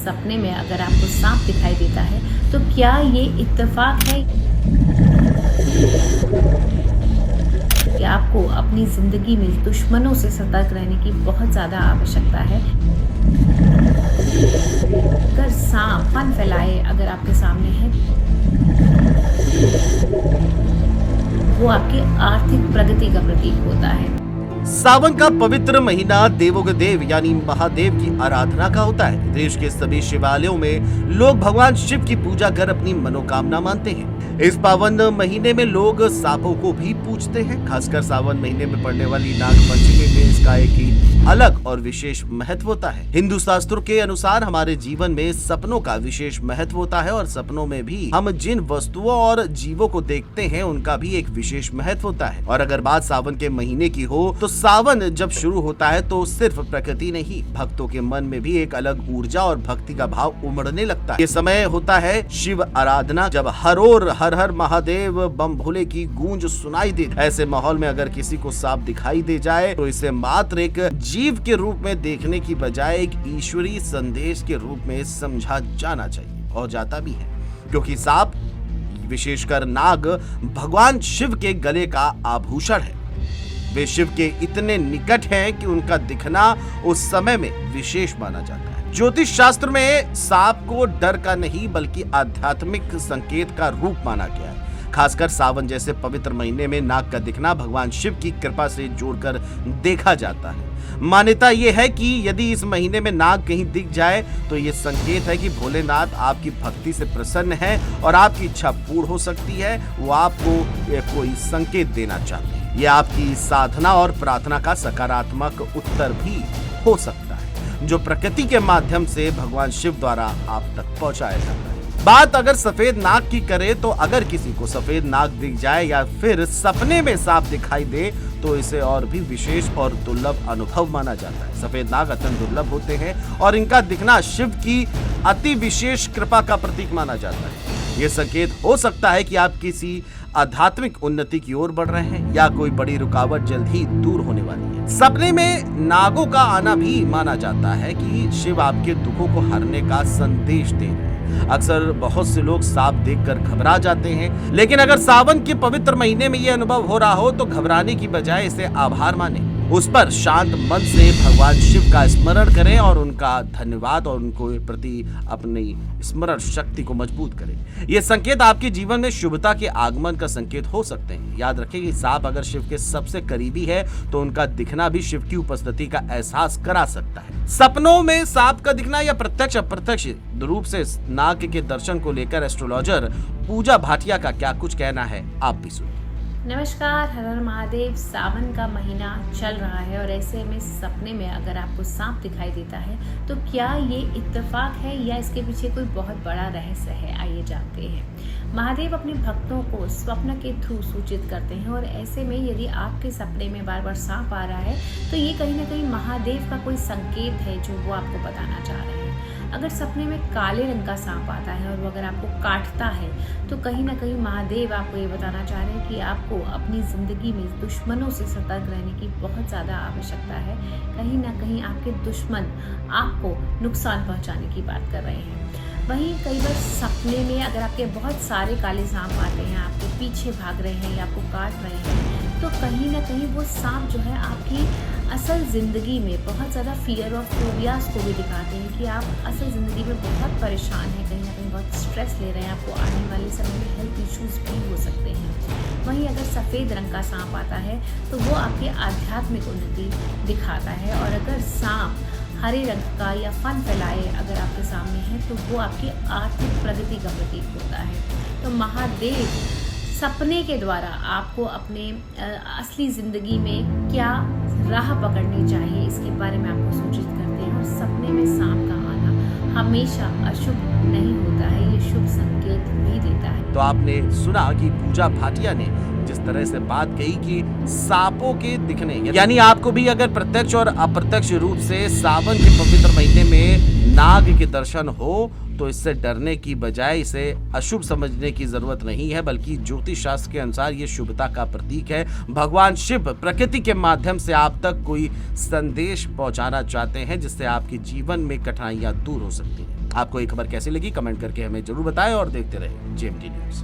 सपने में अगर आपको सांप दिखाई देता है तो क्या ये इत्तेफाक है कि आपको अपनी ज़िंदगी में दुश्मनों से सतर्क रहने की बहुत ज़्यादा आवश्यकता है। अगर सांप फन फैलाए अगर आपके सामने है, वो आपकी आर्थिक प्रगति का प्रतीक होता है। सावन का पवित्र महीना देवों के देव यानी महादेव की आराधना का होता है। देश के सभी शिवालयों में लोग भगवान शिव की पूजा कर अपनी मनोकामना मानते हैं। इस पावन महीने में लोग सांपों को भी पूजते हैं। खासकर सावन महीने में पड़ने वाली नाग पंचमी में इसका एक ही अलग और विशेष महत्व होता है। हिंदू शास्त्रों के अनुसार हमारे जीवन में सपनों का विशेष महत्व होता है और सपनों में भी हम जिन वस्तुओं और जीवों को देखते हैं उनका भी एक विशेष महत्व होता है। और अगर बात सावन के महीने की हो तो सावन जब शुरू होता है तो सिर्फ प्रकृति नहीं, भक्तों के मन में भी एक अलग ऊर्जा और भक्ति का भाव उमड़ने लगता है। ये समय होता है शिव आराधना, जब हर ओर हर हर महादेव बम भोले की गूंज सुनाई दे। ऐसे माहौल में अगर किसी को सांप दिखाई दे जाए तो इसे मात्र एक जीव के रूप में देखने की बजाय एक ईश्वरीय संदेश के रूप में समझा जाना चाहिए, और जाता भी है, क्योंकि सांप विशेषकर नाग भगवान शिव के गले का आभूषण है। वे शिव के इतने निकट हैं कि उनका दिखना उस समय में विशेष माना जाता है। ज्योतिष शास्त्र में सांप को डर का नहीं बल्कि आध्यात्मिक संकेत का रूप माना गया है। खासकर सावन जैसे पवित्र महीने में नाग का दिखना भगवान शिव की कृपा से जोड़कर देखा जाता है। मान्यता यह है कि यदि इस महीने में नाग कहीं दिख जाए तो ये संकेत है कि भोलेनाथ आपकी भक्ति से प्रसन्न है और आपकी इच्छा पूर्ण हो सकती है। वो आपको कोई संकेत देना चाहते हैं। ये आपकी साधना और प्रार्थना का सकारात्मक उत्तर भी हो सकता है, जो प्रकृति के माध्यम से भगवान शिव द्वारा आप तक पहुंचाया जाता है। बात अगर सफेद नाग की करे तो अगर किसी को सफेद नाग दिख जाए या फिर सपने में सांप दिखाई दे तो इसे और भी विशेष और दुर्लभ अनुभव माना जाता है। सफेद नाग अत्यंत दुर्लभ होते हैं और इनका दिखना शिव की अति विशेष कृपा का प्रतीक माना जाता है। ये संकेत हो सकता है कि आप किसी आध्यात्मिक उन्नति की ओर बढ़ रहे हैं या कोई बड़ी रुकावट जल्द ही दूर होने वाली है। सपने में नागों का आना भी माना जाता है कि शिव आपके दुखों को हरने का संदेश दे रहे हैं। अक्सर बहुत से लोग सांप देखकर घबरा जाते हैं, लेकिन अगर सावन के पवित्र महीने में ये अनुभव हो रहा हो तो घबराने की बजाय इसे आभार माने। उस पर शांत मन से भगवान शिव का स्मरण करें और उनका धन्यवाद और उनको प्रति अपनी स्मरण शक्ति को मजबूत करें। ये संकेत आपके जीवन में शुभता के आगमन का संकेत हो सकते हैं। याद रखें कि सांप अगर शिव के सबसे करीबी है तो उनका दिखना भी शिव की उपस्थिति का एहसास करा सकता है। सपनों में सांप का दिखना या प्रत्यक्ष अप्रत्यक्ष रूप से नाग के दर्शन को लेकर एस्ट्रोलॉजर पूजा भाटिया का क्या कुछ कहना है, आप भी सुनिए। नमस्कार, हर हर महादेव। सावन का महीना चल रहा है और ऐसे में सपने में अगर आपको सांप दिखाई देता है तो क्या ये इत्तेफाक है या इसके पीछे कोई बहुत बड़ा रहस्य है, आइए जानते हैं। महादेव अपने भक्तों को स्वप्न के थ्रू सूचित करते हैं और ऐसे में यदि आपके सपने में बार बार सांप आ रहा है तो ये कहीं ना कहीं महादेव का कोई संकेत है जो वो आपको बताना चाह रहे हैं। अगर सपने में काले रंग का सांप आता है और वो अगर आपको काटता है तो कहीं ना कहीं महादेव आपको ये बताना चाह रहे हैं कि आपको अपनी ज़िंदगी में दुश्मनों से सतर्क रहने की बहुत ज़्यादा आवश्यकता है। कहीं ना कहीं आपके दुश्मन आपको नुकसान पहुंचाने की बात कर रहे हैं। वहीं कई बार सपने में अगर आपके बहुत सारे काले सांप आते हैं, आपके पीछे भाग रहे हैं या आपको काट रहे हैं, तो कहीं ना कहीं वो सांप जो है आपकी असल ज़िंदगी में बहुत ज़्यादा फियर और फोबियाज को भी दिखाते हैं कि आप असल ज़िंदगी में बहुत परेशान हैं, कहीं ना कहीं बहुत स्ट्रेस ले रहे हैं। आपको आने वाले समय में हेल्थ इश्यूज़ भी हो सकते हैं। वहीं अगर सफ़ेद रंग का सांप आता है तो वो आपके आध्यात्मिक उन्नति दिखाता है, और अगर सांप हरे रंग का या फन फैलाए अगर आपके सामने है तो वो आपकी आर्थिक प्रगति का प्रतीक होता है। तो महादेव सपने के द्वारा आपको अपने असली ज़िंदगी में क्या राह पकड़नी चाहिए इसके बारे में आपको सूचित करते हैं। और सपने में सांप का आना हमेशा अशुभ नहीं होता है, ये शुभ संकेत भी देता है। तो आपने सुना कि पूजा भाटिया ने जिस तरह से बात कही कि सांपों के दिखने, यानी आपको भी अगर प्रत्यक्ष और अप्रत्यक्ष रूप से सावन के पवित्र महीने में नाग के दर्शन हो तो इससे डरने की बजाय इसे अशुभ समझने की जरूरत नहीं है, बल्कि ज्योतिष शास्त्र के अनुसार ये शुभता का प्रतीक है। भगवान शिव प्रकृति के माध्यम से आप तक कोई संदेश पहुंचाना चाहते हैं जिससे आपके जीवन में कठिनाइयां दूर हो सकती हैं। आपको ये खबर कैसी लगी कमेंट करके हमें जरूर बताएं और देखते रहे जेएमटी न्यूज।